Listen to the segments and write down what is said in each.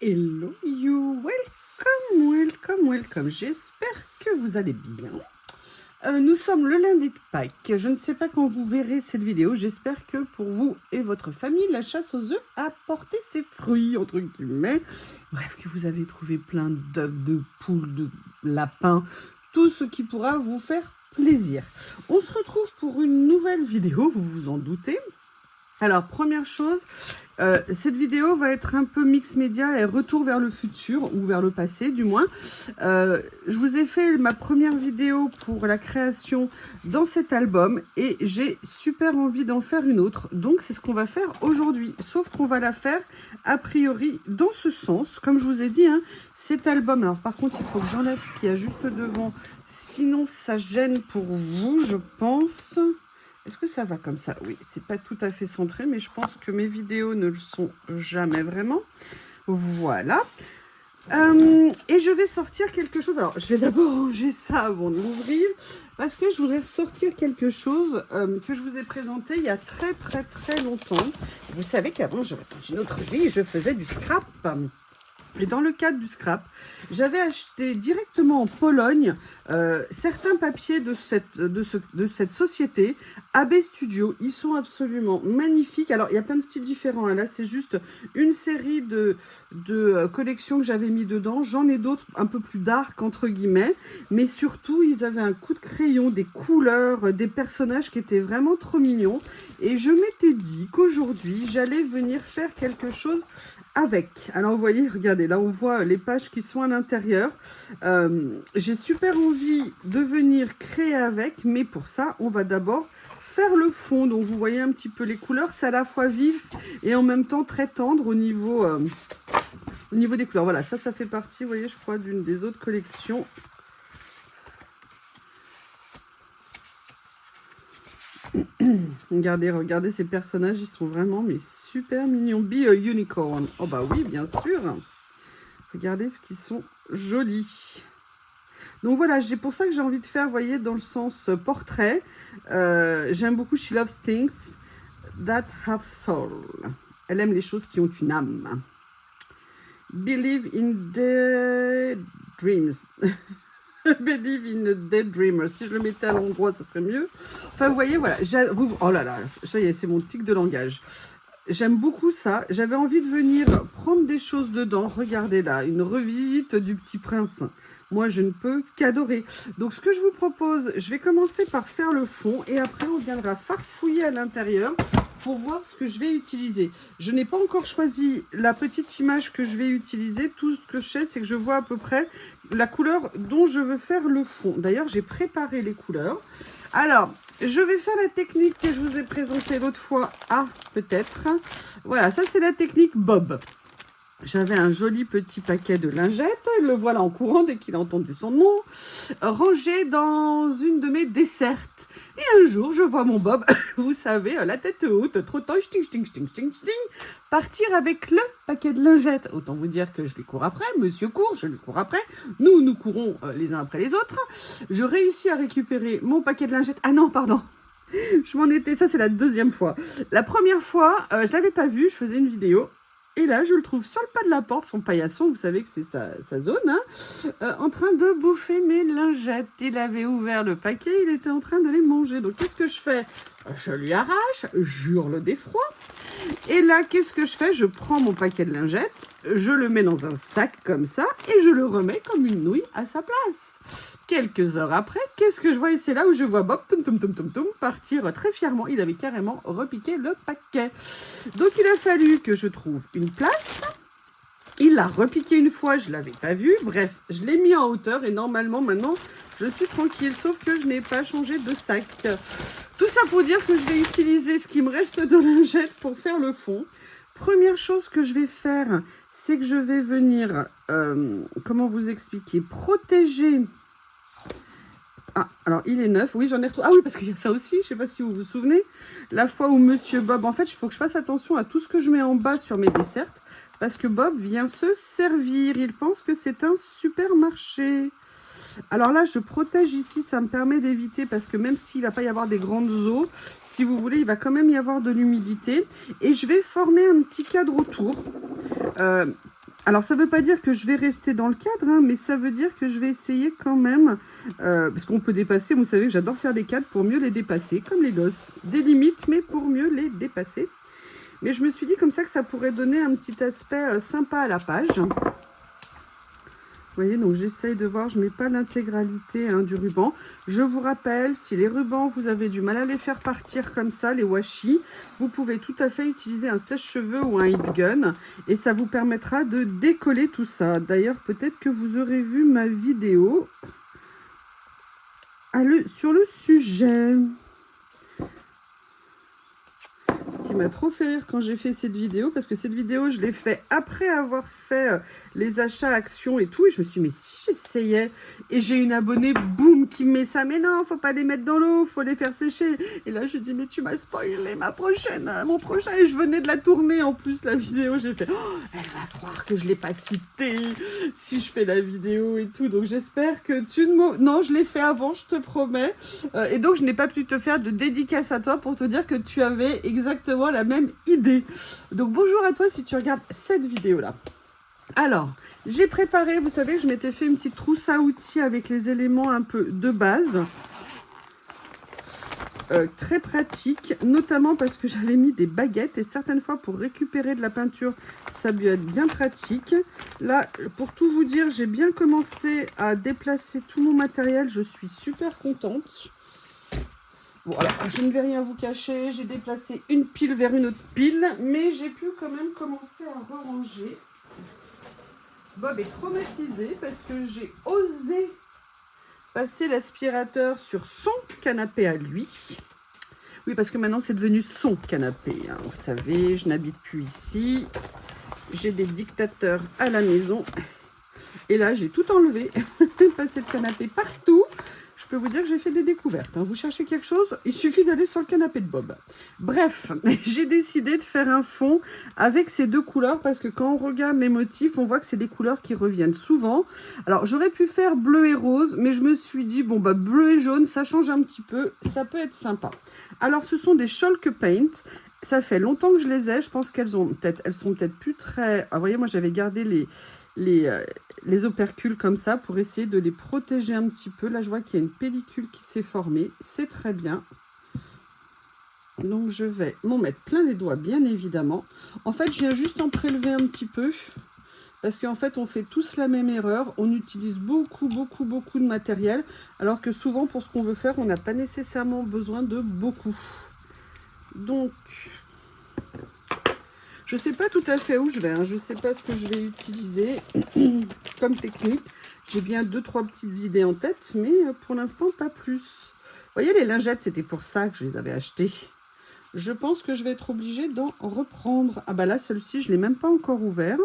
Hello you, welcome. J'espère que vous allez bien. Nous sommes le lundi de Pâques. Je ne sais pas quand vous verrez cette vidéo. J'espère que pour vous et votre famille, la chasse aux œufs a porté ses fruits, entre guillemets. Bref, que vous avez trouvé plein d'œufs, de poules, de lapins, tout ce qui pourra vous faire plaisir. On se retrouve pour une nouvelle vidéo, vous vous en doutez. Alors, première chose, cette vidéo va être un peu mix média et retour vers le futur, ou vers le passé du moins. Je vous ai fait ma première vidéo pour la création dans cet album et j'ai super envie d'en faire une autre. Donc, c'est ce qu'on va faire aujourd'hui. Sauf qu'on va la faire a priori dans ce sens. Comme je vous ai dit, hein, cet album... Alors, par contre, il faut que j'enlève ce qu'il y a juste devant. Sinon, ça gêne pour vous, je pense... Est-ce que ça va comme ça? Oui, c'est pas tout à fait centré, mais je pense que mes vidéos ne le sont jamais vraiment. Voilà. Et je vais sortir quelque chose. Alors, je vais d'abord ranger ça avant de l'ouvrir, parce que je voudrais ressortir quelque chose que je vous ai présenté il y a très longtemps. Vous savez qu'avant, dans une autre vie, je faisais du scrap. Et dans le cadre du scrap, j'avais acheté directement en Pologne certains papiers de cette société, AB Studio. Ils sont absolument magnifiques. Alors, il y a plein de styles différents. Hein. Là, c'est juste une série de collections que j'avais mis dedans. J'en ai d'autres un peu plus dark, entre guillemets. Mais surtout, ils avaient un coup de crayon, des couleurs, des personnages qui étaient vraiment trop mignons. Et je m'étais dit qu'aujourd'hui, j'allais venir faire quelque chose avec. Alors, vous voyez, regardez, là, on voit les pages qui sont à l'intérieur. J'ai super envie de venir créer avec, mais pour ça, on va d'abord faire le fond. Donc, vous voyez un petit peu les couleurs. C'est à la fois vif et en même temps très tendre au niveau des couleurs. Voilà, ça fait partie, vous voyez, je crois, d'une des autres collections. Regardez ces personnages, ils sont vraiment mais super mignons. Be a unicorn. Oh bah oui, bien sûr. Regardez ce qu'ils sont jolis. Donc voilà, c'est pour ça que j'ai envie de faire, vous voyez, dans le sens portrait. J'aime beaucoup She Loves Things That Have Soul. Elle aime les choses qui ont une âme. Believe in the dreams. Believe in the Daydreamer. Si je le mettais à l'endroit, ça serait mieux. Enfin, vous voyez, voilà. Oh là là, ça y est, c'est mon tic de langage. J'aime beaucoup ça. J'avais envie de venir prendre des choses dedans. Regardez là, une revisite du Petit Prince. Moi, je ne peux qu'adorer. Donc, ce que je vous propose, je vais commencer par faire le fond. Et après, on viendra farfouiller à l'intérieur pour voir ce que je vais utiliser. Je n'ai pas encore choisi la petite image que je vais utiliser. Tout ce que je sais, c'est que je vois à peu près la couleur dont je veux faire le fond. D'ailleurs, j'ai préparé les couleurs. Alors, je vais faire la technique que je vous ai présentée l'autre fois. Ah, peut-être. Voilà, ça c'est la technique Bob. J'avais un joli petit paquet de lingettes, le voilà en courant dès qu'il a entendu son nom, rangé dans une de mes dessertes. Et un jour, je vois mon Bob, vous savez, la tête haute, trottant, partir avec le paquet de lingettes. Autant vous dire que je lui cours après, monsieur court, je lui cours après, nous courons les uns après les autres. Je réussis à récupérer mon paquet de lingettes. Ah non, pardon. Je m'en étais, ça c'est la deuxième fois. La première fois, je l'avais pas vu, je faisais une vidéo. Et là, je le trouve sur le pas de la porte, son paillasson, vous savez que c'est sa zone, hein, en train de bouffer mes lingettes. Il avait ouvert le paquet, il était en train de les manger. Donc, qu'est-ce que je fais? Je lui arrache, j'hurle d'effroi. Et là, qu'est-ce que je fais? Je prends mon paquet de lingettes, je le mets dans un sac comme ça, et je le remets comme une nouille à sa place. Quelques heures après, qu'est-ce que je vois? Et c'est là où je vois Bob, partir très fièrement. Il avait carrément repiqué le paquet. Donc, il a fallu que je trouve une place. Il l'a repiqué une fois, je ne l'avais pas vu. Bref, je l'ai mis en hauteur et normalement, maintenant, je suis tranquille. Sauf que je n'ai pas changé de sac. Tout ça pour dire que je vais utiliser ce qui me reste de lingettes pour faire le fond. Première chose que je vais faire, c'est que je vais venir, comment vous expliquer, protéger... Ah, alors il est neuf, oui j'en ai retrouvé. Ah oui, parce qu'il y a ça aussi, je ne sais pas si vous vous souvenez. La fois où Monsieur Bob, en fait, il faut que je fasse attention à tout ce que je mets en bas sur mes dessertes. Parce que Bob vient se servir, il pense que c'est un supermarché. Alors là, je protège ici, ça me permet d'éviter, parce que même s'il ne va pas y avoir des grandes eaux, si vous voulez, il va quand même y avoir de l'humidité. Et je vais former un petit cadre autour. Alors, ça ne veut pas dire que je vais rester dans le cadre, hein, mais ça veut dire que je vais essayer quand même, parce qu'on peut dépasser, vous savez que j'adore faire des cadres pour mieux les dépasser, comme les gosses. Des limites, mais pour mieux les dépasser. Mais je me suis dit comme ça que ça pourrait donner un petit aspect sympa à la page. Vous voyez, donc j'essaye de voir, je ne mets pas l'intégralité hein, du ruban. Je vous rappelle, si les rubans, vous avez du mal à les faire partir comme ça, les washi, vous pouvez tout à fait utiliser un sèche-cheveux ou un heat gun. Et ça vous permettra de décoller tout ça. D'ailleurs, peut-être que vous aurez vu ma vidéo sur le sujet. Ce qui m'a trop fait rire quand j'ai fait cette vidéo, parce que cette vidéo, je l'ai fait après avoir fait les achats, actions et tout. Et je me suis dit, mais si j'essayais, et j'ai une abonnée, boum, qui me met ça. Mais non, faut pas les mettre dans l'eau, faut les faire sécher. Et là, je dis, mais tu m'as spoilé mon prochain. Et je venais de la tourner en plus, la vidéo. J'ai fait, oh, elle va croire que je l'ai pas cité si je fais la vidéo et tout. Donc j'espère que tu ne m'as... Non, je l'ai fait avant, je te promets. Et donc, je n'ai pas pu te faire de dédicace à toi pour te dire que tu avais exactement la même idée. Donc bonjour à toi si tu regardes cette vidéo là. Alors j'ai préparé, vous savez que je m'étais fait une petite trousse à outils avec les éléments un peu de base, très pratique, notamment parce que j'avais mis des baguettes et certaines fois pour récupérer de la peinture ça peut être bien pratique. Là pour tout vous dire, j'ai bien commencé à déplacer tout mon matériel, je suis super contente. Bon, alors, je ne vais rien vous cacher, j'ai déplacé une pile vers une autre pile, mais j'ai pu quand même commencer à ranger. Bob est traumatisé parce que j'ai osé passer l'aspirateur sur son canapé à lui. Oui, parce que maintenant, c'est devenu son canapé. Hein. Vous savez, je n'habite plus ici. J'ai des dictateurs à la maison. Et là, j'ai tout enlevé, passé le canapé partout. Je peux vous dire que j'ai fait des découvertes. Hein. Vous cherchez quelque chose, il suffit d'aller sur le canapé de Bob. Bref, j'ai décidé de faire un fond avec ces deux couleurs parce que quand on regarde mes motifs, on voit que c'est des couleurs qui reviennent souvent. Alors, j'aurais pu faire bleu et rose, mais je me suis dit, bon, bah, bleu et jaune, ça change un petit peu, ça peut être sympa. Alors, ce sont des Chalk Paint. Ça fait longtemps que je les ai. Je pense qu'elles sont peut-être plus très... Ah, vous voyez, moi, j'avais gardé les opercules comme ça pour essayer de les protéger un petit peu. Là, je vois qu'il y a une pellicule qui s'est formée. C'est très bien. Donc, je vais m'en mettre plein les doigts, bien évidemment. En fait, je viens juste en prélever un petit peu. Parce qu'en fait, on fait tous la même erreur. On utilise beaucoup de matériel. Alors que souvent, pour ce qu'on veut faire, on n'a pas nécessairement besoin de beaucoup. Donc... je ne sais pas tout à fait où je vais, hein. Je ne sais pas ce que je vais utiliser comme technique. J'ai bien 2-3 petites idées en tête, mais pour l'instant, pas plus. Vous voyez, les lingettes, c'était pour ça que je les avais achetées. Je pense que je vais être obligée d'en reprendre. Ah bah là, celle-ci, je ne l'ai même pas encore ouvert.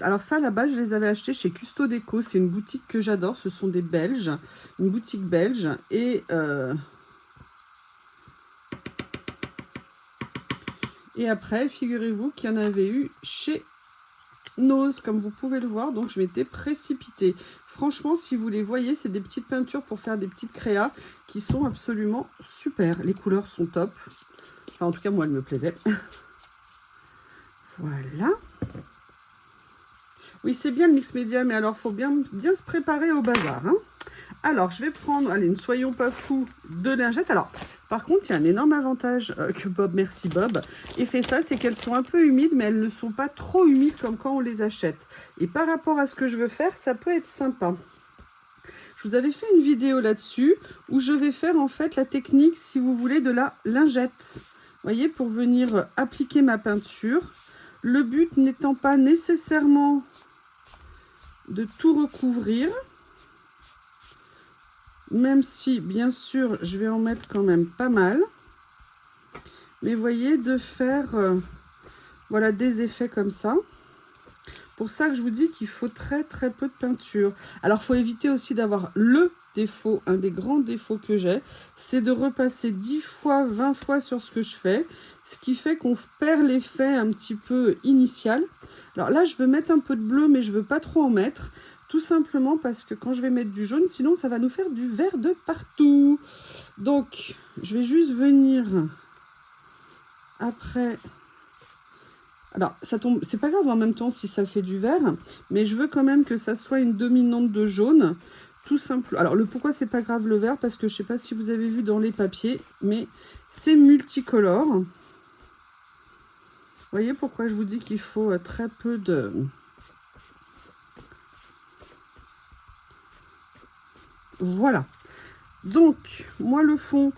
Alors ça, là-bas, je les avais achetés chez Custo Déco. C'est une boutique que j'adore. Ce sont des Belges, une boutique belge. Et après, figurez-vous qu'il y en avait eu chez Nose, comme vous pouvez le voir. Donc, je m'étais précipitée. Franchement, si vous les voyez, c'est des petites peintures pour faire des petites créas qui sont absolument super. Les couleurs sont top. Enfin, en tout cas, moi, elles me plaisaient. Voilà. Oui, c'est bien le mix média, mais alors, il faut bien se préparer au bazar, hein. Alors, je vais prendre, allez, ne soyons pas fous, de lingettes. Alors, par contre, il y a un énorme avantage que Bob, merci Bob, ait fait ça, c'est qu'elles sont un peu humides, mais elles ne sont pas trop humides comme quand on les achète. Et par rapport à ce que je veux faire, ça peut être sympa. Je vous avais fait une vidéo là-dessus, où je vais faire en fait la technique, si vous voulez, de la lingette. Vous voyez, pour venir appliquer ma peinture. Le but n'étant pas nécessairement de tout recouvrir. Même si, bien sûr, je vais en mettre quand même pas mal. Mais voyez, de faire voilà, des effets comme ça. Pour ça que je vous dis qu'il faut très peu de peinture. Alors, il faut éviter aussi d'avoir le défaut, un des grands défauts que j'ai, c'est de repasser 10 fois, 20 fois sur ce que je fais. Ce qui fait qu'on perd l'effet un petit peu initial. Alors là, je veux mettre un peu de bleu, mais je ne veux pas trop en mettre. Tout simplement parce que quand je vais mettre du jaune, sinon ça va nous faire du vert de partout. Donc, je vais juste venir après Alors, ça tombe, c'est pas grave en même temps si ça fait du vert, mais je veux quand même que ça soit une dominante de jaune, tout simple. Alors, le pourquoi c'est pas grave le vert, parce que je sais pas si vous avez vu dans les papiers, mais c'est multicolore. Vous voyez pourquoi je vous dis qu'il faut très peu de... Voilà. Donc, moi, le fond,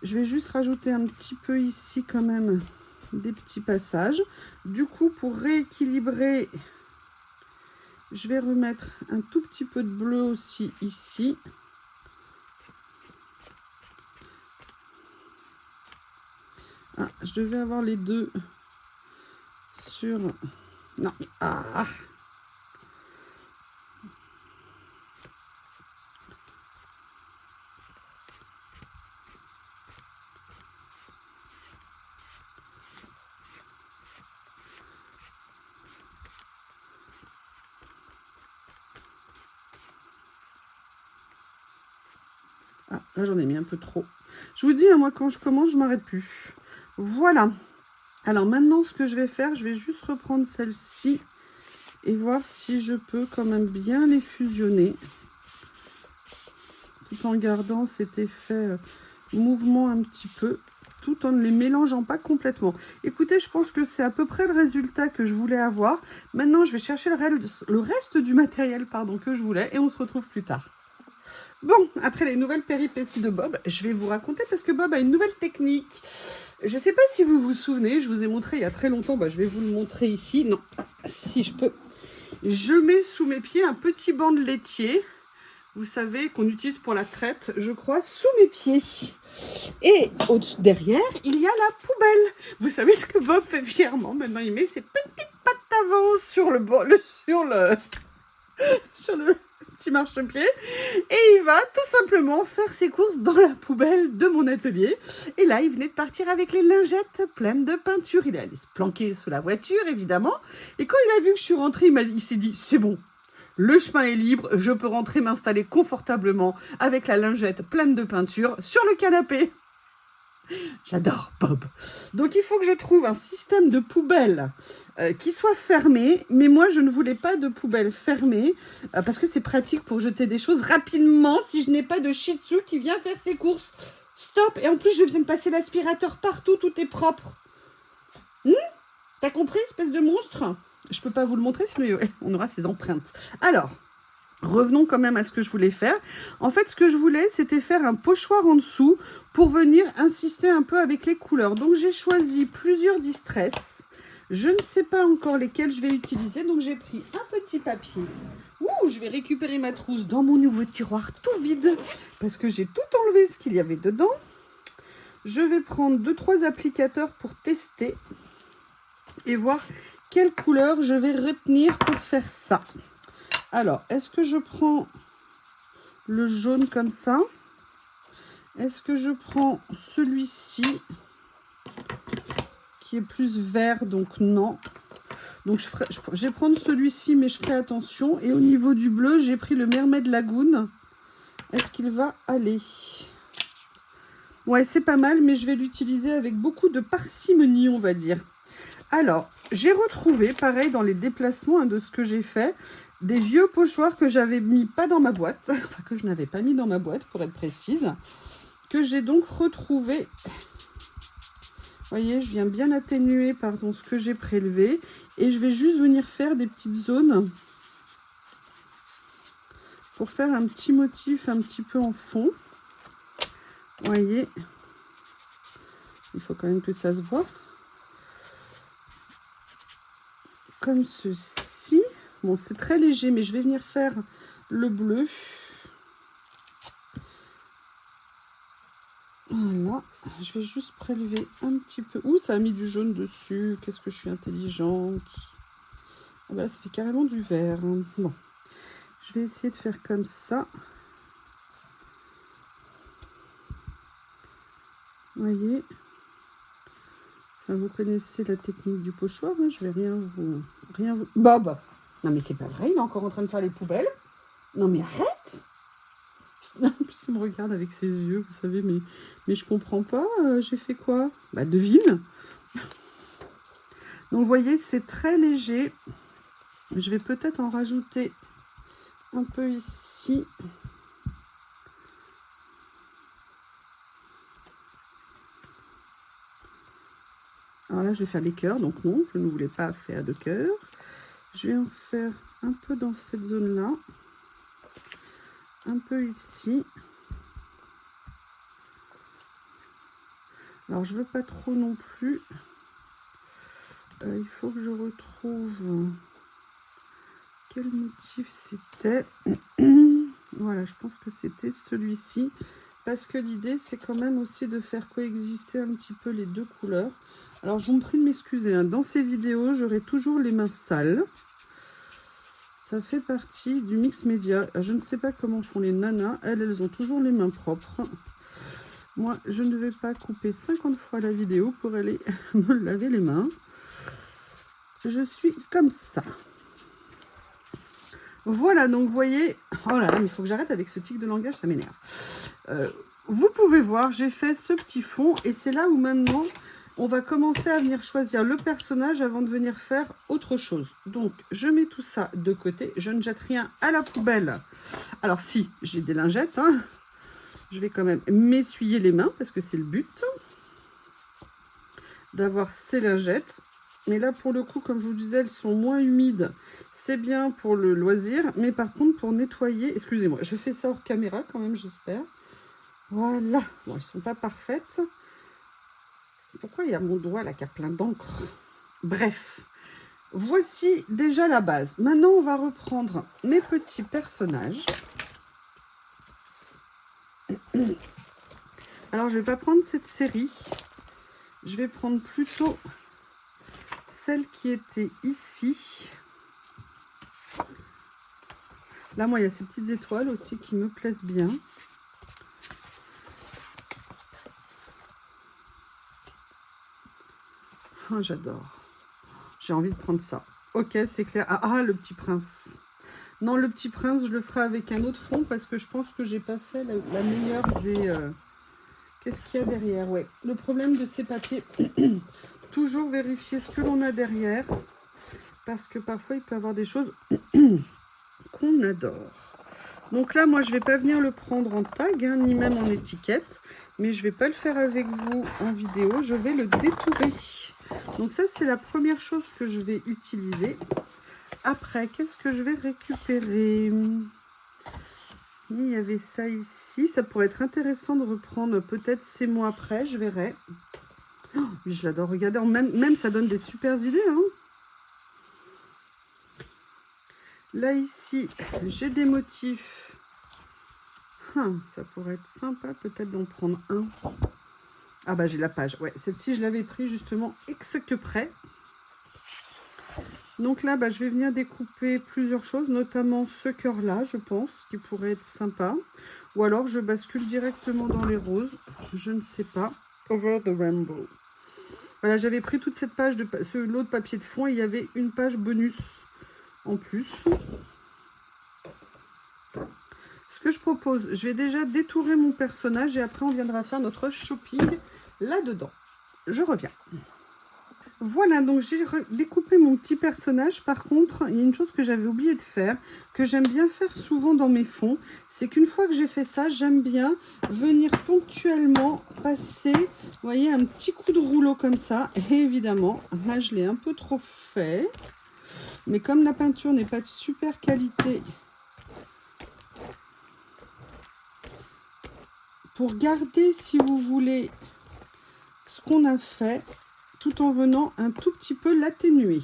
je vais juste rajouter un petit peu ici quand même des petits passages. Du coup, pour rééquilibrer, je vais remettre un tout petit peu de bleu aussi ici. Ah, je devais avoir les deux sur... Non, ah! Ah, là j'en ai mis un peu trop. Je vous dis, hein, moi quand je commence, je m'arrête plus. Voilà. Alors maintenant, ce que je vais faire, je vais juste reprendre celle-ci et voir si je peux quand même bien les fusionner. Tout en gardant cet effet mouvement un petit peu, tout en ne les mélangeant pas complètement. Écoutez, je pense que c'est à peu près le résultat que je voulais avoir. Maintenant, je vais chercher le reste du matériel que je voulais et on se retrouve plus tard. Bon, après les nouvelles péripéties de Bob, je vais vous raconter parce que Bob a une nouvelle technique. Je ne sais pas si vous vous souvenez, je vous ai montré il y a très longtemps, je vais vous le montrer ici. Non, si je peux. Je mets sous mes pieds un petit banc de laitier. Vous savez, qu'on utilise pour la traite, je crois, sous mes pieds. Et derrière, il y a la poubelle. Vous savez ce que Bob fait fièrement. Maintenant, il met ses petites pattes avant sur le petit marchepied. Et il va tout simplement faire ses courses dans la poubelle de mon atelier. Et là, il venait de partir avec les lingettes pleines de peinture. Il est allé se planquer sous la voiture, évidemment. Et quand il a vu que je suis rentrée, il s'est dit, c'est bon. Le chemin est libre, je peux rentrer m'installer confortablement avec la lingette pleine de peinture sur le canapé. J'adore Bob. Donc il faut que je trouve un système de poubelle qui soit fermé. Mais moi, je ne voulais pas de poubelle fermée parce que c'est pratique pour jeter des choses rapidement si je n'ai pas de Shih Tzu qui vient faire ses courses. Stop. Et en plus, je viens de passer l'aspirateur partout, tout est propre. T'as compris, espèce de monstre? Je peux pas vous le montrer, sinon on aura ses empreintes. Alors, revenons quand même à ce que je voulais faire. En fait, ce que je voulais, c'était faire un pochoir en dessous pour venir insister un peu avec les couleurs. Donc, j'ai choisi plusieurs distress. Je ne sais pas encore lesquels je vais utiliser. Donc, j'ai pris un petit papier. Ouh, je vais récupérer ma trousse dans mon nouveau tiroir tout vide parce que j'ai tout enlevé ce qu'il y avait dedans. Je vais prendre 2-3 applicateurs pour tester et voir quelle couleur je vais retenir pour faire ça. Alors, est-ce que je prends le jaune comme ça? Est-ce que je prends celui-ci qui est plus vert? Donc non. Donc je vais prendre celui-ci, mais je ferai attention. Et au niveau du bleu, j'ai pris le Mermaid Lagoon. Est-ce qu'il va aller? Ouais, c'est pas mal, mais je vais l'utiliser avec beaucoup de parcimonie, on va dire. Alors, j'ai retrouvé, pareil, dans les déplacements de ce que j'ai fait, des vieux pochoirs que j'avais mis pas dans ma boîte, enfin que je n'avais pas mis dans ma boîte, pour être précise, que j'ai donc retrouvé. Vous voyez, je viens bien atténuer, ce que j'ai prélevé, et je vais juste venir faire des petites zones pour faire un petit motif un petit peu en fond. Vous voyez, il faut quand même que ça se voit. Comme ceci. Bon, c'est très léger, mais je vais venir faire le bleu. Voilà. Je vais juste prélever un petit peu. Ouh, ça a mis du jaune dessus. Qu'est-ce que je suis intelligente. Ah ben là, ça fait carrément du vert. Bon. Je vais essayer de faire comme ça. Vous voyez. Enfin, vous connaissez la technique du pochoir. Hein, je vais rien vous... Bob! Non, mais c'est pas vrai, il est encore en train de faire les poubelles. Non, mais arrête! En plus, il me regarde avec ses yeux, vous savez, mais je comprends pas. J'ai fait quoi? Bah, devine. Donc vous voyez, c'est très léger. Je vais peut-être en rajouter un peu ici. Alors là, je vais faire des cœurs, donc non, je ne voulais pas faire de cœurs. Je vais en faire un peu dans cette zone-là. Un peu ici. Alors, je veux pas trop non plus. Il faut que je retrouve quel motif c'était. Voilà, je pense que c'était celui-ci. Parce que l'idée, c'est quand même aussi de faire coexister un petit peu les deux couleurs. Alors, je vous prie de m'excuser. Hein. Dans ces vidéos, j'aurai toujours les mains sales. Ça fait partie du mix média. Je ne sais pas comment font les nanas. Elles ont toujours les mains propres. Moi, je ne vais pas couper 50 fois la vidéo pour aller me laver les mains. Je suis comme ça. Voilà, donc vous voyez... Oh là là, mais il faut que j'arrête avec ce tic de langage, ça m'énerve. Vous pouvez voir, j'ai fait ce petit fond. Et c'est là où maintenant, on va commencer à venir choisir le personnage avant de venir faire autre chose. Donc, je mets tout ça de côté. Je ne jette rien à la poubelle. Alors si, j'ai des lingettes, hein. Je vais quand même m'essuyer les mains parce que c'est le but d'avoir ces lingettes. Mais là, pour le coup, comme je vous disais, elles sont moins humides. C'est bien pour le loisir. Mais par contre, pour nettoyer... Excusez-moi, je fais ça hors caméra quand même, j'espère. Voilà. Bon, elles ne sont pas parfaites. Pourquoi il y a mon doigt là qui a plein d'encre? Bref. Voici déjà la base. Maintenant, on va reprendre mes petits personnages. Alors, je ne vais pas prendre cette série. Je vais prendre plutôt celle qui était ici. Là, moi, il y a ces petites étoiles aussi qui me plaisent bien. Oh, j'adore. J'ai envie de prendre ça. Ok, c'est clair. Ah, le petit prince. Non, le petit prince, je le ferai avec un autre fond parce que je pense que j'ai pas fait la meilleure des... Qu'est-ce qu'il y a derrière? Ouais, le problème de ces papiers, toujours vérifier ce que l'on a derrière parce que parfois il peut y avoir des choses qu'on adore. Donc là, moi, je vais pas venir le prendre en tag, hein, ni même en étiquette, mais je vais pas le faire avec vous en vidéo. Je vais le détourer. Donc ça, c'est la première chose que je vais utiliser. Après, qu'est-ce que je vais récupérer? Il y avait ça ici. Ça pourrait être intéressant de reprendre peut-être ces mois après. Je verrai. Oh, oui, je l'adore. Regardez, même ça donne des super idées. Hein. Là, ici, j'ai des motifs. Ça pourrait être sympa peut-être d'en prendre un. Ah bah, j'ai la page. Ouais, celle-ci, je l'avais pris justement exact près. Donc là, bah, je vais venir découper plusieurs choses, notamment ce cœur-là, je pense, qui pourrait être sympa. Ou alors, je bascule directement dans les roses. Je ne sais pas. Over the rainbow. Voilà, j'avais pris toute cette page de ce lot de papier de fond et il y avait une page bonus en plus. Ce que je propose, je vais déjà détourer mon personnage et après, on viendra faire notre shopping là-dedans. Je reviens. Voilà, donc j'ai découpé mon petit personnage. Par contre, il y a une chose que j'avais oublié de faire, que j'aime bien faire souvent dans mes fonds, c'est qu'une fois que j'ai fait ça, j'aime bien venir ponctuellement passer, vous voyez, un petit coup de rouleau comme ça. Et évidemment, là, je l'ai un peu trop fait. Mais comme la peinture n'est pas de super qualité, pour garder, si vous voulez, ce qu'on a fait, tout en venant un tout petit peu l'atténuer.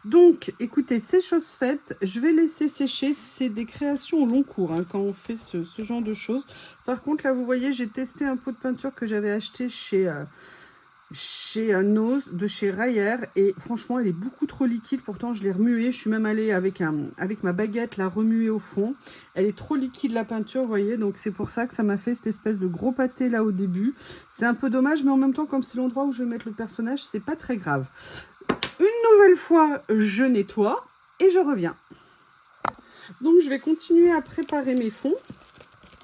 Donc, écoutez, c'est chose faite. Je vais laisser sécher. C'est des créations au long cours hein, quand on fait ce genre de choses. Par contre, là, vous voyez, j'ai testé un pot de peinture que j'avais acheté chez Nose, de chez Rayer. Et franchement, elle est beaucoup trop liquide. Pourtant, je l'ai remuée. Je suis même allée avec ma baguette la remuer au fond. Elle est trop liquide, la peinture, vous voyez. Donc, c'est pour ça que ça m'a fait cette espèce de gros pâté là au début. C'est un peu dommage, mais en même temps, comme c'est l'endroit où je vais mettre le personnage, c'est pas très grave. Une nouvelle fois, je nettoie et je reviens. Donc, je vais continuer à préparer mes fonds.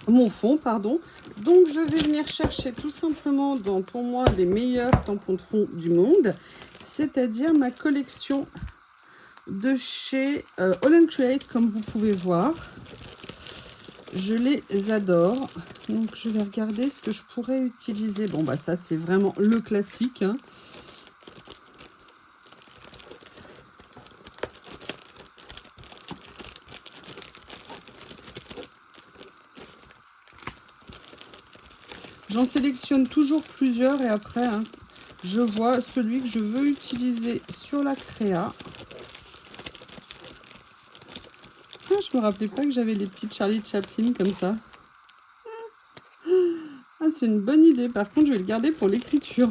mon fond, pardon. Donc, je vais venir chercher tout simplement dans, pour moi, les meilleurs tampons de fond du monde, c'est-à-dire ma collection de chez All & Create, comme vous pouvez voir. Je les adore. Donc, je vais regarder ce que je pourrais utiliser. Bon, bah ça, c'est vraiment le classique, hein. J'en sélectionne toujours plusieurs et après, hein, je vois celui que je veux utiliser sur la créa. Ah, je me rappelais pas que j'avais des petites Charlie Chaplin comme ça. Ah, c'est une bonne idée. Par contre, je vais le garder pour l'écriture.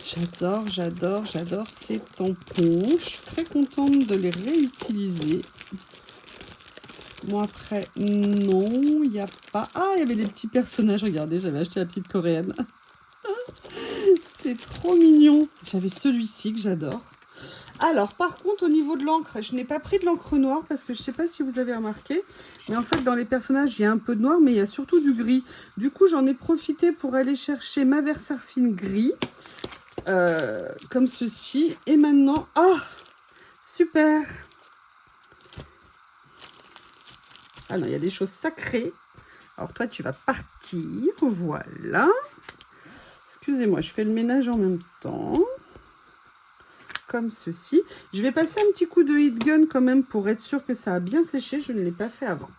J'adore, j'adore, j'adore ces tampons. Je suis très contente de les réutiliser. Bon, après, non, il n'y a pas... Ah, il y avait des petits personnages. Regardez, j'avais acheté la petite coréenne. C'est trop mignon. J'avais celui-ci que j'adore. Alors, par contre, au niveau de l'encre, je n'ai pas pris de l'encre noire parce que je ne sais pas si vous avez remarqué. Mais en fait, dans les personnages, il y a un peu de noir, mais il y a surtout du gris. Du coup, j'en ai profité pour aller chercher ma Versafine gris. Comme ceci. Et maintenant... Ah, super! Ah non, il y a des choses sacrées. Alors, toi, tu vas partir. Voilà. Excusez-moi, je fais le ménage en même temps. Comme ceci. Je vais passer un petit coup de heat gun quand même pour être sûr que ça a bien séché. Je ne l'ai pas fait avant.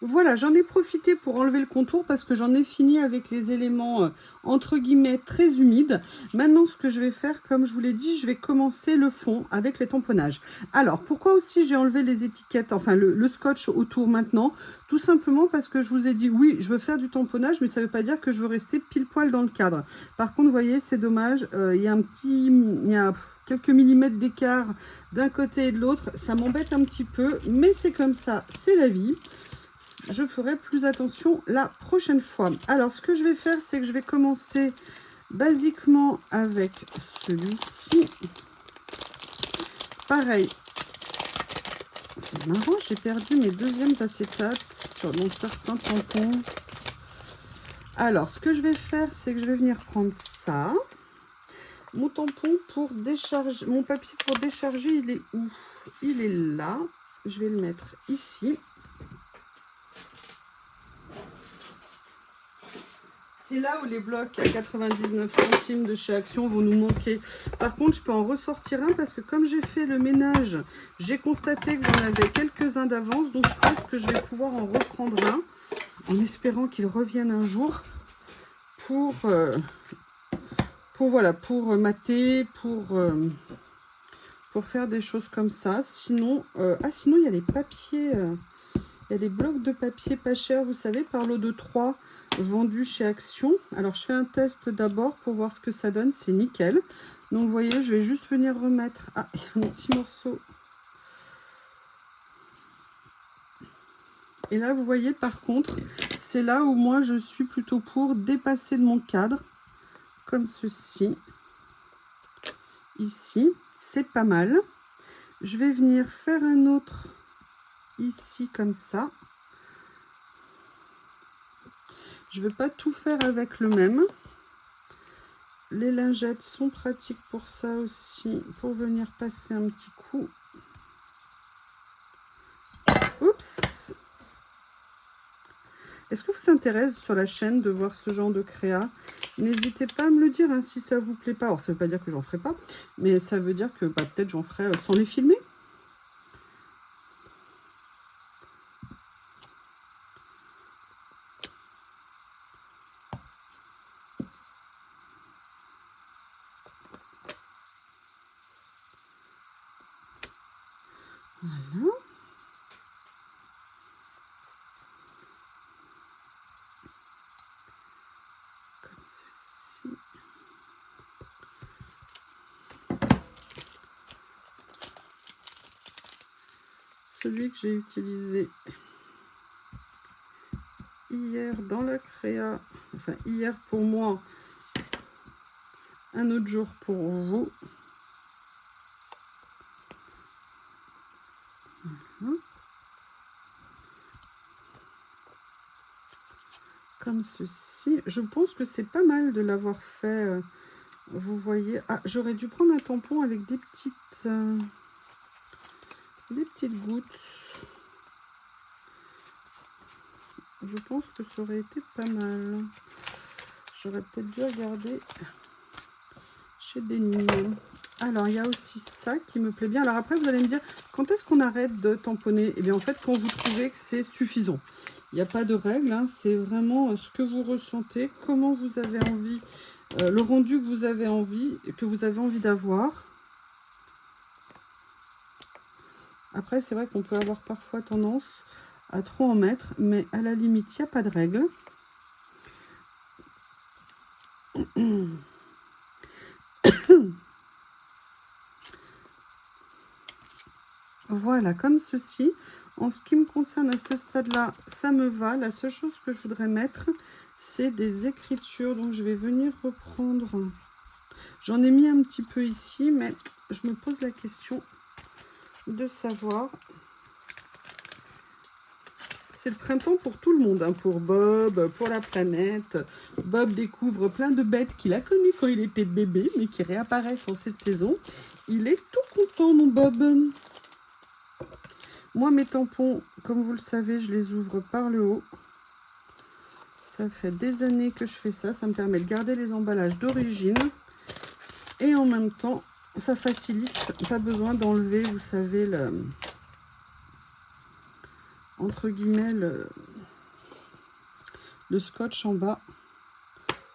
Voilà, j'en ai profité pour enlever le contour parce que j'en ai fini avec les éléments entre guillemets très humides. Maintenant, ce que je vais faire, comme je vous l'ai dit, je vais commencer le fond avec les tamponnages. Alors, pourquoi aussi j'ai enlevé les étiquettes, enfin le scotch autour maintenant? Tout simplement parce que je vous ai dit, oui, je veux faire du tamponnage, mais ça ne veut pas dire que je veux rester pile poil dans le cadre. Par contre, vous voyez, c'est dommage, il y a quelques millimètres d'écart d'un côté et de l'autre. Ça m'embête un petit peu, mais c'est comme ça, c'est la vie. Je ferai plus attention la prochaine fois. Alors, ce que je vais faire, c'est que je vais commencer basiquement avec celui-ci. Pareil. C'est marrant, j'ai perdu mes deuxièmes acétates dans certains tampons. Alors, ce que je vais faire, c'est que je vais venir prendre ça. Mon tampon pour décharger, mon papier pour décharger, il est où? Il est là. Je vais le mettre ici. C'est là où les blocs à 99 centimes de chez Action vont nous manquer. Par contre, je peux en ressortir un parce que comme j'ai fait le ménage, j'ai constaté que j'en avais quelques-uns d'avance. Donc, je pense que je vais pouvoir en reprendre un en espérant qu'il revienne un jour pour mater, pour faire des choses comme ça. Sinon, sinon, il y a les papiers... il y a des blocs de papier pas chers, vous savez, par lot de 3 vendus chez Action. Alors, je fais un test d'abord pour voir ce que ça donne. C'est nickel. Donc, vous voyez, je vais juste venir remettre... Ah, il y a un petit morceau. Et là, vous voyez, par contre, c'est là où moi, je suis plutôt pour dépasser de mon cadre. Comme ceci. Ici. C'est pas mal. Je vais venir faire un autre ici, comme ça. Je ne vais pas tout faire avec le même. Les lingettes sont pratiques pour ça aussi, pour venir passer un petit coup. Oups! Est-ce que vous intéresse sur la chaîne de voir ce genre de créa? N'hésitez pas à me le dire hein, si ça vous plaît pas. Alors ça veut pas dire que j'en ferai pas, mais ça veut dire que peut-être j'en ferai sans les filmer. Voilà. Comme ceci. Celui que j'ai utilisé hier dans la créa, enfin hier pour moi, un autre jour pour vous. Voilà. Comme ceci. Je pense que c'est pas mal de l'avoir fait. Vous voyez. Ah, j'aurais dû prendre un tampon avec des petites gouttes. Je pense que ça aurait été pas mal. J'aurais peut-être dû regarder chez Denim. Alors, il y a aussi ça qui me plaît bien. Alors après, vous allez me dire, quand est-ce qu'on arrête de tamponner? Eh bien, en fait, quand vous trouvez que c'est suffisant. Il n'y a pas de règle, hein, c'est vraiment ce que vous ressentez, comment vous avez envie, le rendu que vous avez envie d'avoir. Après, c'est vrai qu'on peut avoir parfois tendance à trop en mettre, mais à la limite, il n'y a pas de règle. Voilà, comme ceci. En ce qui me concerne à ce stade-là, ça me va. La seule chose que je voudrais mettre, c'est des écritures. Donc, je vais venir reprendre. J'en ai mis un petit peu ici, mais je me pose la question de savoir. C'est le printemps pour tout le monde, hein, pour Bob, pour la planète. Bob découvre plein de bêtes qu'il a connues quand il était bébé, mais qui réapparaissent en cette saison. Il est tout content, mon Bob. Moi, mes tampons, comme vous le savez, je les ouvre par le haut. Ça fait des années que je fais ça. Ça me permet de garder les emballages d'origine. Et en même temps, ça facilite. Pas besoin d'enlever, vous savez, entre guillemets, le scotch en bas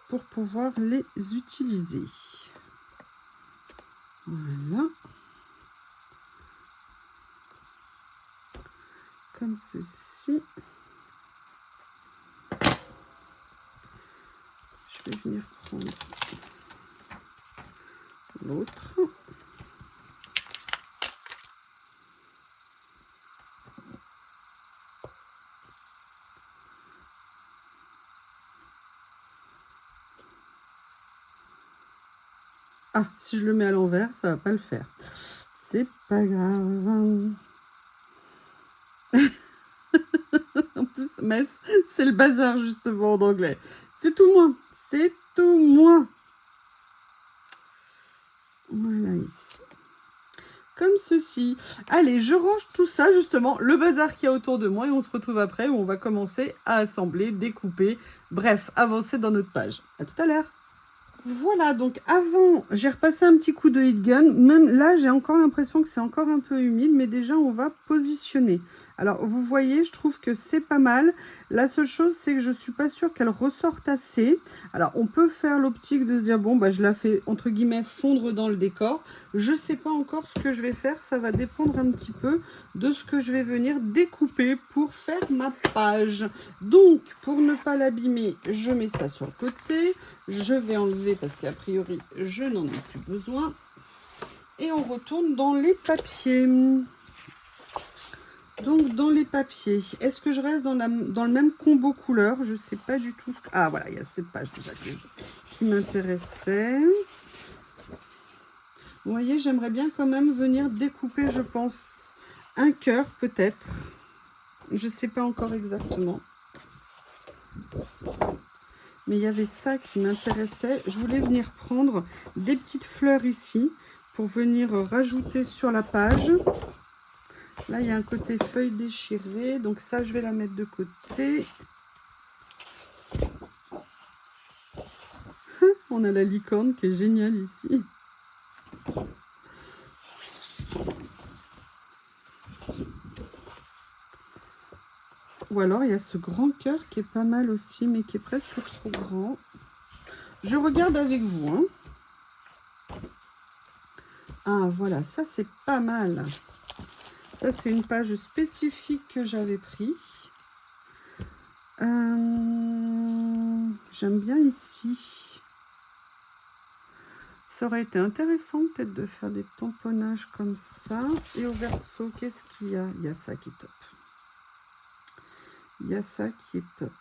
pour pouvoir les utiliser. Voilà. Comme ceci. Je vais venir prendre l'autre. Ah, si je le mets à l'envers, ça va pas le faire. C'est pas grave. En plus, mess, c'est le bazar justement en anglais. C'est tout moi. C'est tout moi. Voilà ici. Comme ceci. Allez, je range tout ça justement, le bazar qu'il y a autour de moi et on se retrouve après où on va commencer à assembler, découper, bref, avancer dans notre page. À tout à l'heure. Voilà, donc avant, j'ai repassé un petit coup de heat gun. Même là, j'ai encore l'impression que c'est encore un peu humide, mais déjà, on va positionner. Alors, vous voyez, je trouve que c'est pas mal. La seule chose, c'est que je suis pas sûre qu'elle ressorte assez. Alors, on peut faire l'optique de se dire, bon, bah, je la fais, entre guillemets, fondre dans le décor. Je sais pas encore ce que je vais faire. Ça va dépendre un petit peu de ce que je vais venir découper pour faire ma page. Donc, pour ne pas l'abîmer, je mets ça sur le côté. Je vais enlever parce qu'a priori, je n'en ai plus besoin. Et on retourne dans les papiers. Donc, dans les papiers, est-ce que je reste dans le même combo couleur? Je ne sais pas du tout. Ah, voilà, il y a cette page déjà qui m'intéressait. Vous voyez, j'aimerais bien quand même venir découper, je pense, un cœur peut-être. Je ne sais pas encore exactement. Mais il y avait ça qui m'intéressait. Je voulais venir prendre des petites fleurs ici pour venir rajouter sur la page. Là, il y a un côté feuille déchirée. Donc ça, je vais la mettre de côté. On a la licorne qui est géniale ici. Ou alors, il y a ce grand cœur qui est pas mal aussi, mais qui est presque trop grand. Je regarde avec vous. Hein. Ah, voilà, ça, c'est pas mal. Ça, c'est une page spécifique que j'avais pris. J'aime bien ici. Ça aurait été intéressant peut-être de faire des tamponnages comme ça. Et au verso, qu'est-ce qu'il y a? Il y a ça qui est top. Il y a ça qui est top.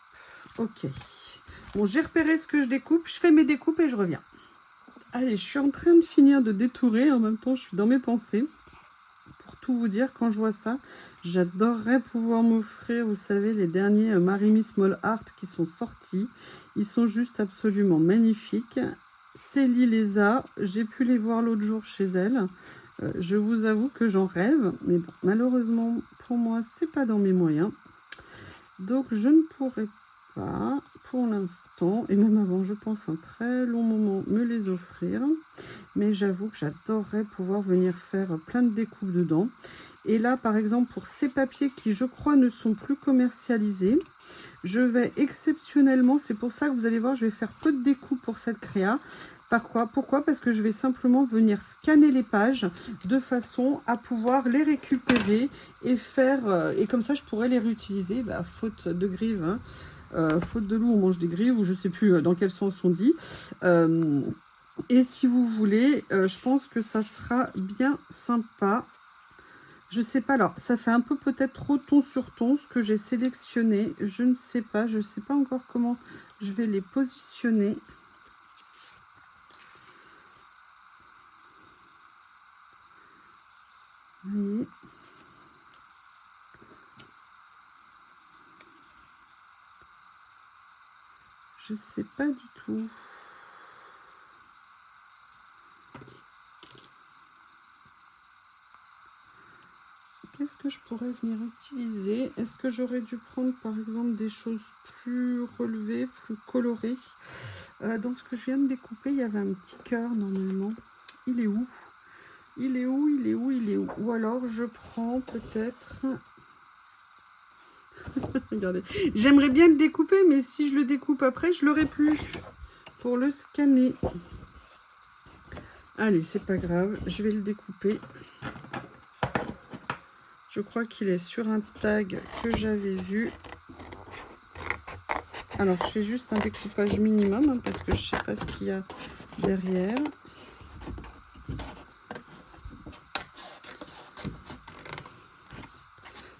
Ok. Bon, j'ai repéré ce que je découpe. Je fais mes découpes et je reviens. Allez, je suis en train de finir de détourer. En même temps, je suis dans mes pensées. Pour tout vous dire, quand je vois ça, j'adorerais pouvoir m'offrir, vous savez, les derniers Marimi Small Art qui sont sortis. Ils sont juste absolument magnifiques. Célie les a, j'ai pu les voir l'autre jour chez elle. Je vous avoue que j'en rêve, mais bon, malheureusement, pour moi, c'est pas dans mes moyens. Donc, je ne pourrai pas, pour l'instant, et même avant, je pense, un très long moment, me les offrir. Mais j'avoue que j'adorerais pouvoir venir faire plein de découpes dedans. Et là, par exemple, pour ces papiers qui, je crois, ne sont plus commercialisés, je vais exceptionnellement, c'est pour ça que vous allez voir, je vais faire peu de découpes pour cette créa. Pourquoi? Parce que je vais simplement venir scanner les pages de façon à pouvoir les récupérer et faire, et comme ça je pourrais les réutiliser, faute de grives, hein. Faute de loup on mange des grives, ou je sais plus dans quel sens on dit. Et si vous voulez, je pense que ça sera bien sympa. Je sais pas, alors ça fait un peu peut-être trop ton sur ton ce que j'ai sélectionné. Je ne sais pas, je ne sais pas encore comment je vais les positionner. Vous voyez. Je sais pas du tout. Qu'est-ce que je pourrais venir utiliser? Est-ce que j'aurais dû prendre par exemple des choses plus relevées, plus colorées? Dans ce que je viens de découper, il y avait un petit cœur normalement. Il est où? Il est où? Il est où? Il est où? Ou alors je prends peut-être... Regardez, j'aimerais bien le découper, mais si je le découpe après, je l'aurai plus pour le scanner. Allez, c'est pas grave, je vais le découper. Je crois qu'il est sur un tag que j'avais vu. Alors, je fais juste un découpage minimum, hein, parce que je sais pas ce qu'il y a derrière.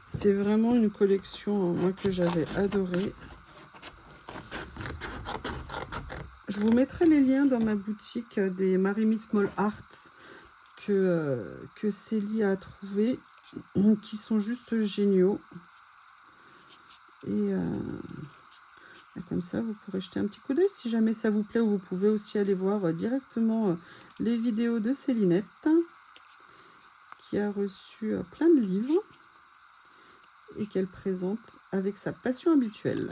C'est vraiment une collection, moi, que j'avais adorée. Je vous mettrai les liens dans ma boutique des Marimi Small Arts que Célie a trouvé, qui sont juste géniaux. Et comme ça, vous pourrez jeter un petit coup d'œil si jamais ça vous plaît, ou vous pouvez aussi aller voir directement les vidéos de Célinette, qui a reçu plein de livres et qu'elle présente avec sa passion habituelle.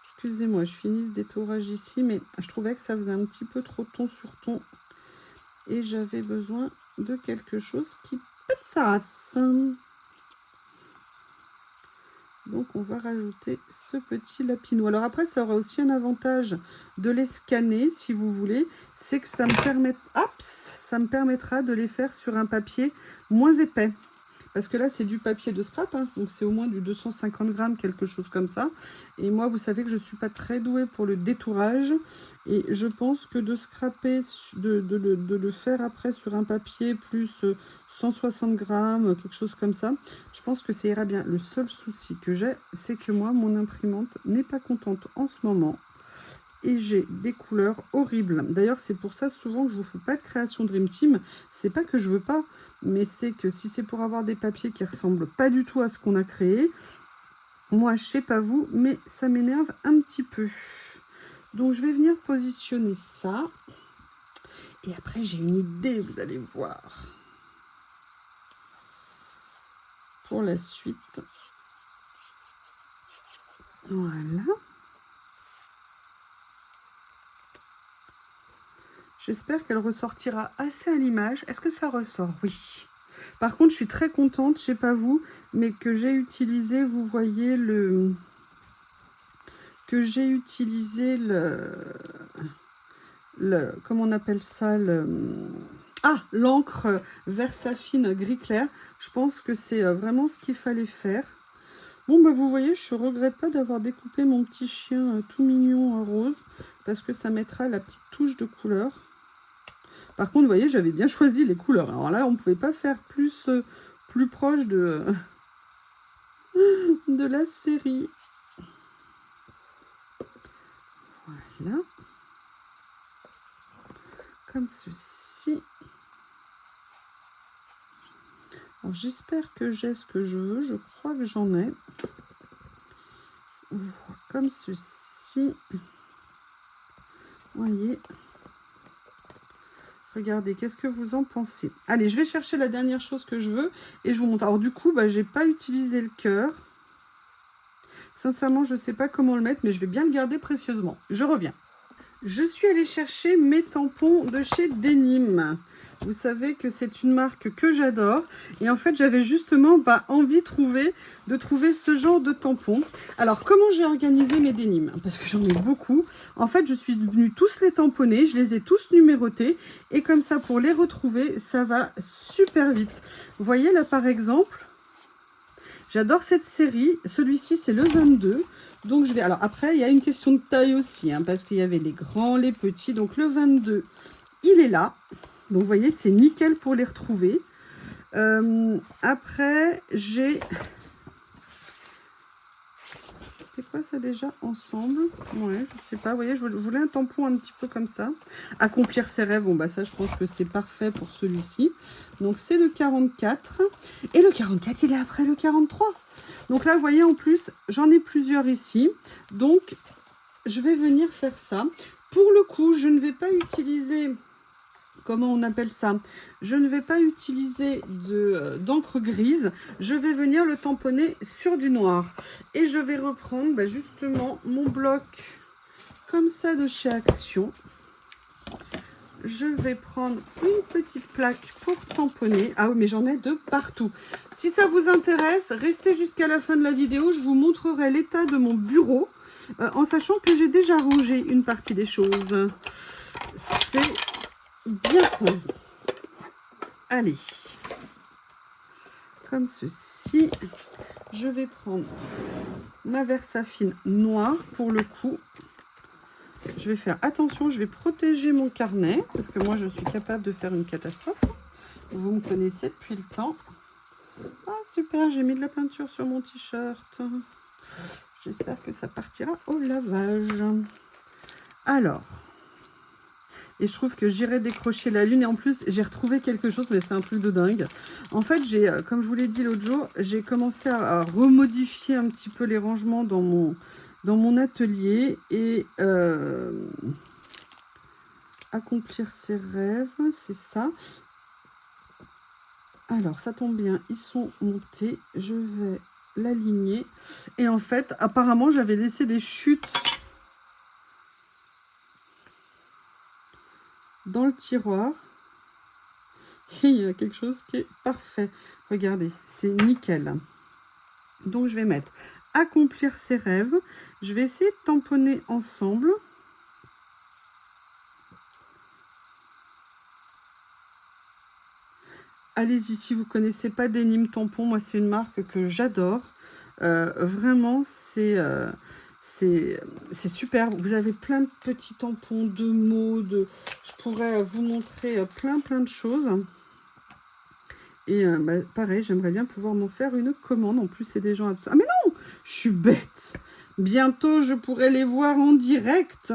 Excusez-moi, je finis ce détourage ici, mais je trouvais que ça faisait un petit peu trop ton sur ton et j'avais besoin de quelque chose qui pète sa race. Donc on va rajouter ce petit lapinou. Alors après, ça aura aussi un avantage de les scanner, si vous voulez, c'est que ça me permettra de les faire sur un papier moins épais. Parce que là, c'est du papier de scrap, hein, donc c'est au moins du 250 grammes, quelque chose comme ça. Et moi, vous savez que je ne suis pas très douée pour le détourage. Et je pense que de scraper, de le faire après sur un papier plus 160 grammes, quelque chose comme ça, je pense que ça ira bien. Le seul souci que j'ai, c'est que moi, mon imprimante n'est pas contente en ce moment. Et j'ai des couleurs horribles. D'ailleurs, c'est pour ça souvent que je vous fais pas de création Dream Team. C'est pas que je veux pas, mais c'est que si c'est pour avoir des papiers qui ressemblent pas du tout à ce qu'on a créé, moi, je sais pas vous, mais ça m'énerve un petit peu. Donc, je vais venir positionner ça. Et après, j'ai une idée, vous allez voir. Pour la suite. Voilà. J'espère qu'elle ressortira assez à l'image. Est-ce que ça ressort? Oui. Par contre, je suis très contente, je sais pas vous, mais que j'ai utilisé, vous voyez, comment on appelle ça, l'encre Versafine gris clair. Je pense que c'est vraiment ce qu'il fallait faire. Bon, vous voyez, je regrette pas d'avoir découpé mon petit chien tout mignon en rose, parce que ça mettra la petite touche de couleur. Par contre, vous voyez, j'avais bien choisi les couleurs. Alors là, on ne pouvait pas faire plus proche de la série. Voilà. Comme ceci. Alors, j'espère que j'ai ce que je veux. Je crois que j'en ai. Voilà, comme ceci. Voyez. Regardez, qu'est-ce que vous en pensez? Allez, je vais chercher la dernière chose que je veux et je vous montre. Alors du coup, bah, j'ai pas utilisé le cœur. Sincèrement, je ne sais pas comment le mettre, mais je vais bien le garder précieusement. Je reviens. Je suis allée chercher mes tampons de chez Denim. Vous savez que c'est une marque que j'adore. Et en fait, j'avais justement envie de trouver ce genre de tampons. Alors, comment j'ai organisé mes Denim? Parce que j'en ai beaucoup. En fait, je suis venue tous les tamponner. Je les ai tous numérotés. Et comme ça, pour les retrouver, ça va super vite. Vous voyez là, par exemple, j'adore cette série. Celui-ci, c'est le 22. Donc, je vais... Alors, après, il y a une question de taille aussi, hein, parce qu'il y avait les grands, les petits. Donc, le 22, il est là. Donc, vous voyez, c'est nickel pour les retrouver. Après, j'ai... C'était quoi ça déjà? Ensemble? Ouais, je sais pas. Vous voyez, je voulais un tampon un petit peu comme ça. Accomplir ses rêves. Bon, bah ça, je pense que c'est parfait pour celui-ci. Donc, c'est le 44. Et le 44, il est après le 43. Donc là, vous voyez, en plus, j'en ai plusieurs ici. Donc, je vais venir faire ça. Pour le coup, je ne vais pas utiliser... Comment on appelle ça? Je ne vais pas utiliser d'encre grise. Je vais venir le tamponner sur du noir. Et je vais reprendre justement mon bloc comme ça de chez Action. Je vais prendre une petite plaque pour tamponner. Ah oui, mais j'en ai de partout. Si ça vous intéresse, restez jusqu'à la fin de la vidéo. Je vous montrerai l'état de mon bureau, en sachant que j'ai déjà rangé une partie des choses. C'est bien cool. Allez. Comme ceci. Je vais prendre ma Versafine noire pour le coup. Je vais faire attention, je vais protéger mon carnet, parce que moi, je suis capable de faire une catastrophe. Vous me connaissez depuis le temps. Ah, super, j'ai mis de la peinture sur mon t-shirt. J'espère que ça partira au lavage. Alors, et je trouve que j'irai décrocher la lune. Et en plus, j'ai retrouvé quelque chose, mais c'est un truc de dingue. En fait, comme je vous l'ai dit l'autre jour, j'ai commencé à remodifier un petit peu les rangements dans mon atelier. Et accomplir ses rêves, c'est ça. Alors, ça tombe bien, ils sont montés. Je vais l'aligner. Et en fait, apparemment, j'avais laissé des chutes dans le tiroir. Et il y a quelque chose qui est parfait. Regardez, c'est nickel. Donc, je vais mettre accomplir ses rêves. Je vais essayer de tamponner ensemble. Allez-y, si vous ne connaissez pas Denim Tampon, moi, c'est une marque que j'adore. Vraiment, c'est super. Vous avez plein de petits tampons, de mots, je pourrais vous montrer plein de choses. Et pareil, j'aimerais bien pouvoir m'en faire une commande. En plus, c'est des gens... Ah mais non, je suis bête. Bientôt, je pourrai les voir en direct.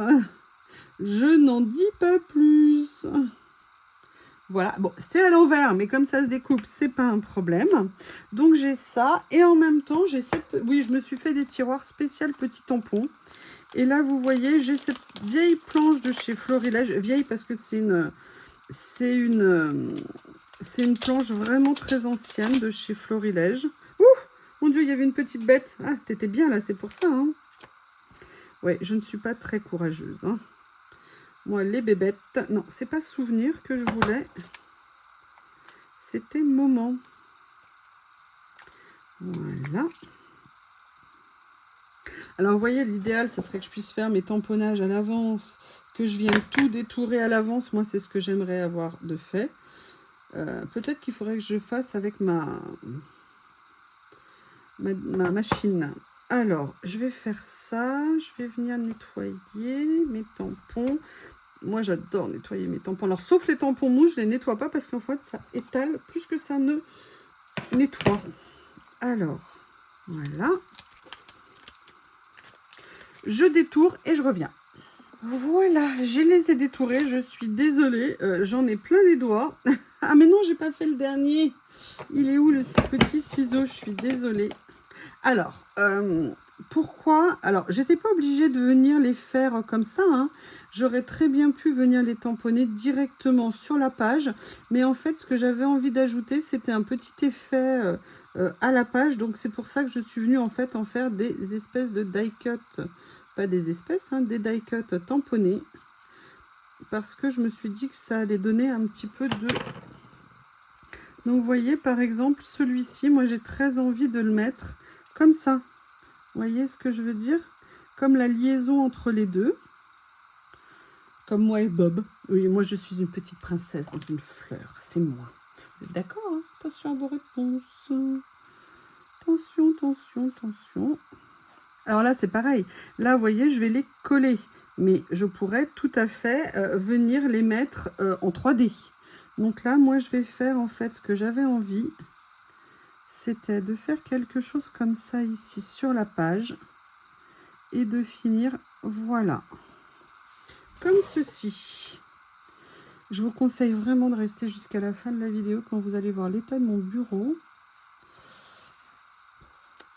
Je n'en dis pas plus. Voilà, bon, c'est à l'envers, mais comme ça se découpe, c'est pas un problème. Donc, j'ai ça. Et en même temps, j'ai cette... Oui, je me suis fait des tiroirs spéciaux petits tampons. Et là, vous voyez, j'ai cette vieille planche de chez Florilège. Vieille parce que c'est une planche vraiment très ancienne de chez Florilège. Ouh, mon Dieu, il y avait une petite bête. Ah, t'étais bien là, c'est pour ça. Hein. Ouais, je ne suis pas très courageuse. Hein. Moi, les bébêtes... Non, c'est pas souvenir que je voulais. C'était moment. Voilà. Alors, vous voyez, l'idéal, ce serait que je puisse faire mes tamponnages à l'avance, que je vienne tout détourer à l'avance. Moi, c'est ce que j'aimerais avoir de fait. Peut-être qu'il faudrait que je fasse avec ma machine. Alors, je vais faire ça. Je vais venir nettoyer mes tampons. Moi, j'adore nettoyer mes tampons. Alors, sauf les tampons mous, je ne les nettoie pas parce qu'en fait, ça étale plus que ça ne nettoie. Alors, voilà. Je détourne et je reviens. Voilà, je les ai détourés, je suis désolée, j'en ai plein les doigts. Ah mais non, j'ai pas fait le dernier. Il est où le petit ciseau? Je suis désolée. Alors, pourquoi? Alors, j'étais pas obligée de venir les faire comme ça, hein. J'aurais très bien pu venir les tamponner directement sur la page. Mais en fait, ce que j'avais envie d'ajouter, c'était un petit effet à la page. Donc, c'est pour ça que je suis venue en fait en faire des espèces de die cut. Pas des espèces, hein, des die cut tamponnés. Parce que je me suis dit que ça allait donner un petit peu de... Donc, vous voyez, par exemple, celui-ci, moi, j'ai très envie de le mettre comme ça. Vous voyez ce que je veux dire? Comme la liaison entre les deux. Comme moi et Bob. Oui, moi, je suis une petite princesse dans une fleur. C'est moi. Vous êtes d'accord, hein? Attention à vos réponses. Attention, attention, attention. Alors là, c'est pareil. Là, vous voyez, je vais les coller. Mais je pourrais tout à fait venir les mettre en 3D. Donc là, moi, je vais faire en fait ce que j'avais envie. C'était de faire quelque chose comme ça ici sur la page. Et de finir, voilà. Comme ceci. Je vous conseille vraiment de rester jusqu'à la fin de la vidéo quand vous allez voir l'état de mon bureau.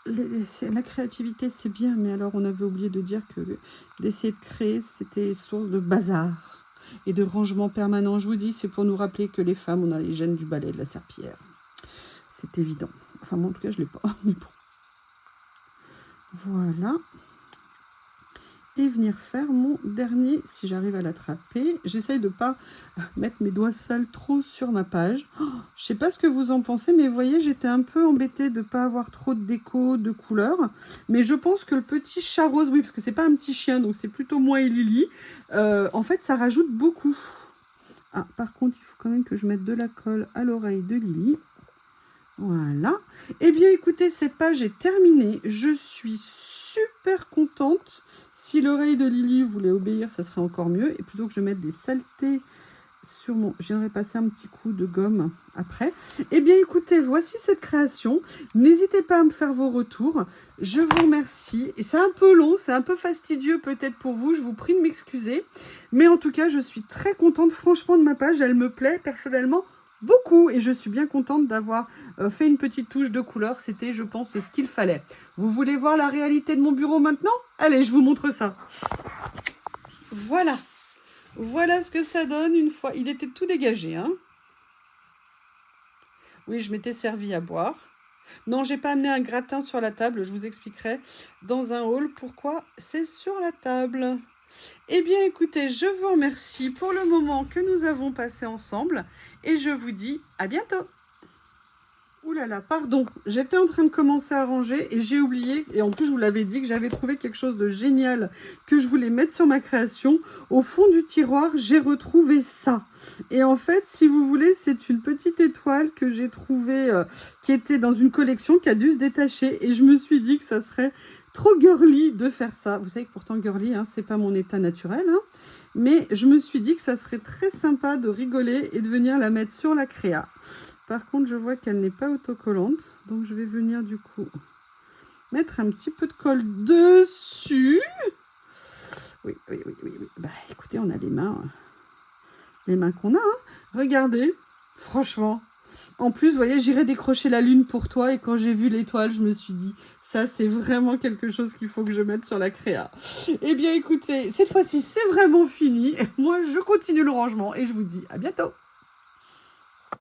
La créativité, c'est bien, mais alors on avait oublié de dire que d'essayer de créer, c'était source de bazar et de rangement permanent. Je vous dis, c'est pour nous rappeler que les femmes, on a les gènes du balai et de la serpillière. C'est évident. Enfin, moi, en tout cas, je ne l'ai pas, mais bon. Voilà. Et venir faire mon dernier, si j'arrive à l'attraper. J'essaye de ne pas mettre mes doigts sales trop sur ma page. Oh, je ne sais pas ce que vous en pensez, mais vous voyez, j'étais un peu embêtée de ne pas avoir trop de déco, de couleurs. Mais je pense que le petit chat rose, oui, parce que c'est pas un petit chien, donc c'est plutôt moi et Lily. En fait, ça rajoute beaucoup. Ah, par contre, il faut quand même que je mette de la colle à l'oreille de Lily. Voilà. Eh bien, écoutez, cette page est terminée. Je suis super contente. Si l'oreille de Lily voulait obéir, ça serait encore mieux. Et plutôt que je mette des saletés sur mon... Je viendrai passer un petit coup de gomme après. Eh bien, écoutez, voici cette création. N'hésitez pas à me faire vos retours. Je vous remercie. Et c'est un peu long, c'est un peu fastidieux peut-être pour vous. Je vous prie de m'excuser. Mais en tout cas, je suis très contente, franchement, de ma page. Elle me plaît personnellement beaucoup et je suis bien contente d'avoir fait une petite touche de couleur. C'était, je pense, ce qu'il fallait. Vous voulez voir la réalité de mon bureau maintenant? Allez, je vous montre ça. Voilà. Voilà ce que ça donne une fois. Il était tout dégagé, hein. Oui, je m'étais servi à boire. Non, j'ai pas amené un gratin sur la table. Je vous expliquerai dans un haul pourquoi c'est sur la table. Eh bien, écoutez, je vous remercie pour le moment que nous avons passé ensemble et je vous dis à bientôt. Ouh là là, pardon, j'étais en train de commencer à ranger et j'ai oublié, et en plus je vous l'avais dit que j'avais trouvé quelque chose de génial que je voulais mettre sur ma création. Au fond du tiroir, j'ai retrouvé ça. Et en fait, si vous voulez, c'est une petite étoile que j'ai trouvée, qui était dans une collection, qui a dû se détacher. Et je me suis dit que ça serait trop girly de faire ça. Vous savez que pourtant girly, hein, c'est pas mon état naturel. Hein. Mais je me suis dit que ça serait très sympa de rigoler et de venir la mettre sur la créa. Par contre, je vois qu'elle n'est pas autocollante. Donc, je vais venir du coup mettre un petit peu de colle dessus. Oui. Bah, écoutez, on a les mains qu'on a. Hein. Regardez, franchement. En plus, vous voyez, j'irai décrocher la lune pour toi. Et quand j'ai vu l'étoile, je me suis dit, ça, c'est vraiment quelque chose qu'il faut que je mette sur la créa. Eh bien, écoutez, cette fois-ci, c'est vraiment fini. Moi, je continue le rangement et je vous dis à bientôt.